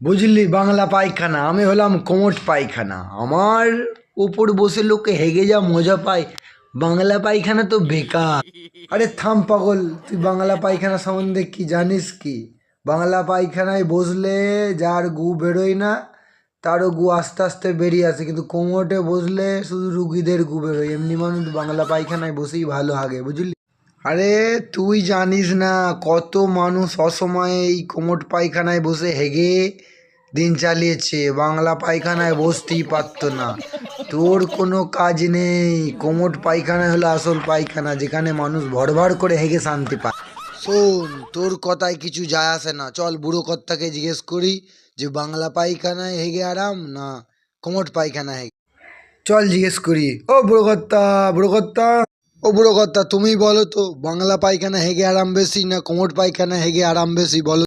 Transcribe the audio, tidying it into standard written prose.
বুঝলি, বাংলা পায়খানা, আমি হলাম কোমট পায়খানা। আমার উপর বসে লোকে হেগে যা মজা পায়। বাংলা পায়খানা তো বেকার। আরে থাম পাগল, তুই বাংলা পায়খানা সম্বন্ধে কি জানিস কি? বাংলা পায়খানায় বসলে যার গু বেরোয় না, তারও গু আস্তে আস্তে বেরিয়ে আসে, কিন্তু কোমটে বসলে শুধু রুগীদের গু বেরোয়। এমনি মানুষ বাংলা পায়খানায় বসেই ভালো হাগে, বুঝলি? আরে তুই জানিস না কত মানুষ অসময়ে এই কোমট পায়খানায় বসে হেগে দিন চালিয়েছে, বাংলা পায়খানায় বসতেই পারতো না। তোর কোনো কাজ নেই, কোমট পায়খানা হলো আসল পায়খানা, যেখানে মানুষ ভরভর করে হেগে শান্তি পায়। শোন, তোর কথায় কিছু যায় আসে না, চল বুড়ো কর্তাকে জিজ্ঞেস করি যে বাংলা পায়খানায় হেগে আরাম না কোমট পায়খানায় হেগে। চল জিজ্ঞেস করি। ও বুড়ো কর্তা, বুড়ো কর্তা, ও বুড়ো কর্তা, তুমি বলো তো বাংলা পায়খানা হেগে আরাম বেশি না কোমট পায়খানা হেগে আরাম বেশি, বলো।